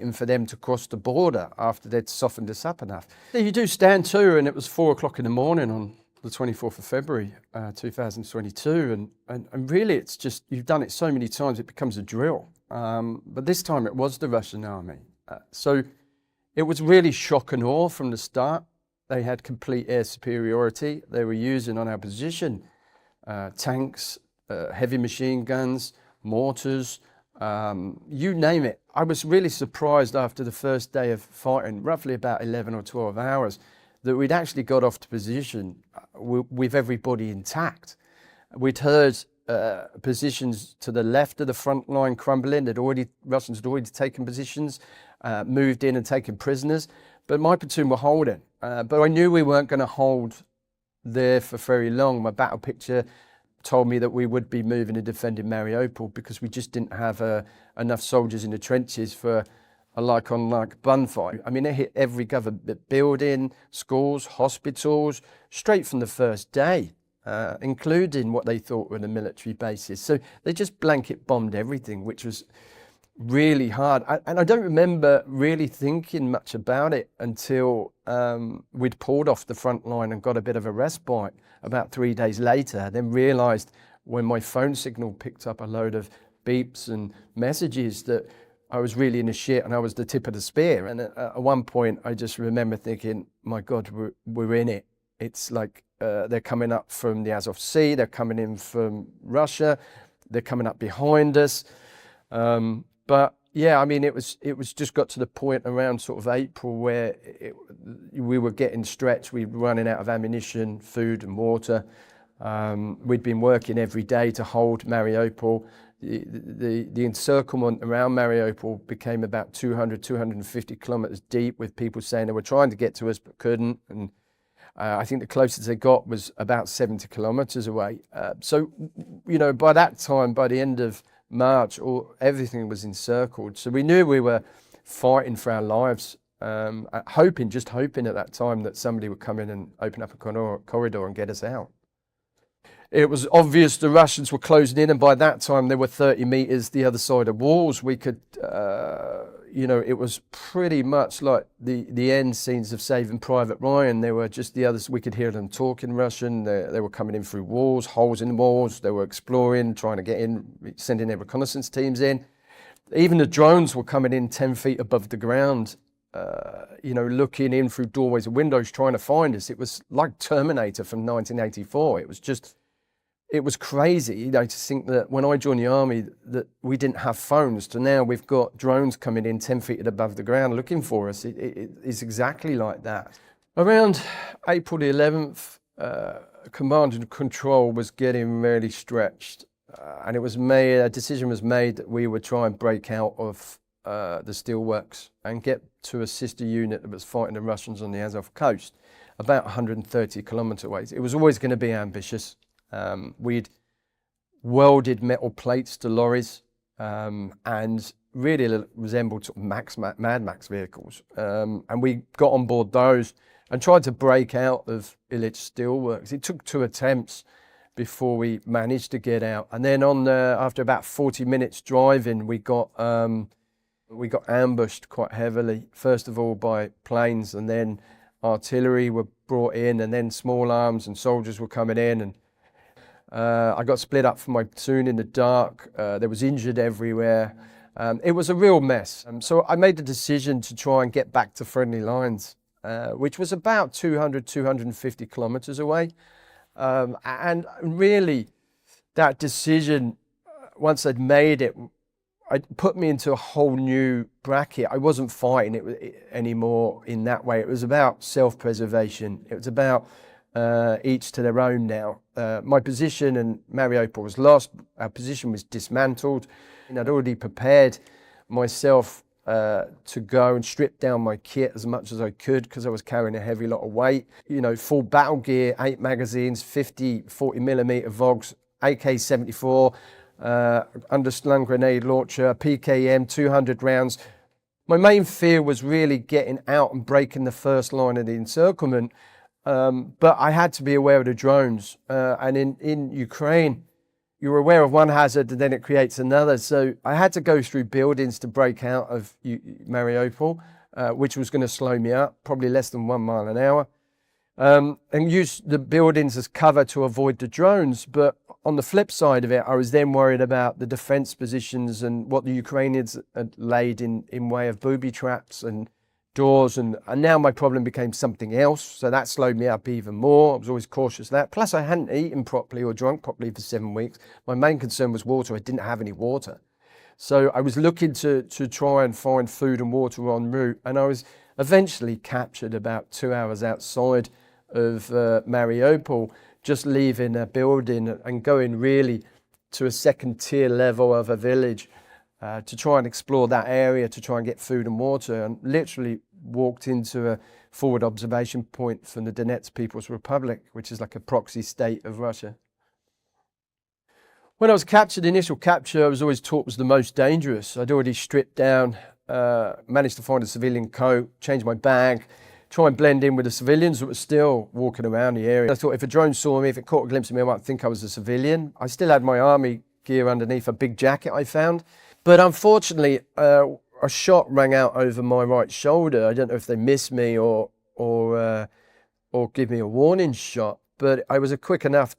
and for them to cross the border after they'd softened us up enough. You do stand to, and it was 4 o'clock in the morning on the 24th of February, 2022. And really, it's just, you've done it so many times, it becomes a drill. But this time it was the Russian army. So it was really shock and awe from the start. They had complete air superiority. They were using on our position tanks, heavy machine guns, mortars, you name it. I was really surprised after the first day of fighting, roughly about 11 or 12 hours, that we'd actually got off to position with everybody intact. We'd heard positions to the left of the front line crumbling. Russians had already taken positions, moved in and taken prisoners, but my platoon were holding. But I knew we weren't going to hold there for very long. My battle picture told me that we would be moving and defending Mariupol because we just didn't have enough soldiers in the trenches for a like-on-like gunfight. I mean, they hit every government building, schools, hospitals, straight from the first day, including what they thought were the military bases. So they just blanket bombed everything, which was really hard. And I don't remember really thinking much about it until we'd pulled off the front line and got a bit of a respite about 3 days later, then realised when my phone signal picked up a load of beeps and messages that I was really in the shit and I was the tip of the spear. And at one point, I just remember thinking, my God, we're in it. It's like they're coming up from the Azov Sea, they're coming in from Russia, they're coming up behind us. But yeah, I mean, it was just got to the point around sort of April where we were getting stretched. We were running out of ammunition, food and water. We'd been working every day to hold Mariupol. The encirclement around Mariupol became about 250 kilometers deep, with people saying they were trying to get to us but couldn't. And I think the closest they got was about 70 kilometers away. So, you know, by that time, by the end of March, everything was encircled. So we knew we were fighting for our lives, just hoping at that time that somebody would come in and open up a corridor and get us out. It was obvious the Russians were closing in, and by that time they were 30 meters the other side of walls. We could, you know, it was pretty much like the end scenes of Saving Private Ryan. There were just the others, we could hear them talking Russian. They were coming in through walls, holes in the walls. They were exploring, trying to get in, sending their reconnaissance teams in. Even the drones were coming in 10 feet above the ground, you know, looking in through doorways and windows, trying to find us. It was like Terminator from 1984. It was crazy, you know, to think that when I joined the army that we didn't have phones, to now we've got drones coming in 10 feet above the ground looking for us. It's exactly like that. Around April the 11th, command and control was getting really stretched. And a decision was made that we would try and break out of the steelworks and get to a sister unit that was fighting the Russians on the Azov coast, about 130 kilometers away. It was always going to be ambitious. We'd welded metal plates to lorries and really resembled sort of Mad Max vehicles. And we got on board those and tried to break out of Illich Steelworks. It took 2 attempts before we managed to get out. And then after about 40 minutes driving, we got ambushed quite heavily, first of all by planes, and then artillery were brought in, and then small arms and soldiers were coming in. And I got split up from my platoon in the dark. There was injured everywhere. It was a real mess. So I made the decision to try and get back to friendly lines, which was about 250 kilometers away. And really, that decision, once I'd made it, it put me into a whole new bracket. I wasn't fighting it anymore in that way. It was about self-preservation. It was about each to their own now. My position in Mariupol was lost. Our position was dismantled. And I'd already prepared myself to go and strip down my kit as much as I could because I was carrying a heavy lot of weight. You know, full battle gear, 8 magazines, 50, 40mm Vogs, AK-74, underslung grenade launcher, PKM, 200 rounds. My main fear was really getting out and breaking the first line of the encirclement. But I had to be aware of the drones. And in Ukraine, you're aware of one hazard and then it creates another. So I had to go through buildings to break out of Mariupol, which was going to slow me up, probably less than 1 mile an hour. And use the buildings as cover to avoid the drones. But on the flip side of it, I was then worried about the defense positions and what the Ukrainians had laid in way of booby traps and doors. And now my problem became something else. So that slowed me up even more. I was always cautious of that. Plus I hadn't eaten properly or drunk properly for 7 weeks. My main concern was water. I didn't have any water. So I was looking to try and find food and water en route. And I was eventually captured about 2 hours outside of Mariupol, just leaving a building and going really to a second tier level of a village to try and explore that area, to try and get food and water, and literally walked into a forward observation point from the Donetsk People's Republic, which is like a proxy state of Russia. When I was captured, initial capture, I was always taught was the most dangerous. I'd already stripped down, managed to find a civilian coat, changed my bag, try and blend in with the civilians that were still walking around the area. I thought if a drone saw me, if it caught a glimpse of me, I might think I was a civilian. I still had my army gear underneath a big jacket I found. But unfortunately, a shot rang out over my right shoulder. I don't know if they missed me or give me a warning shot, but I was quick enough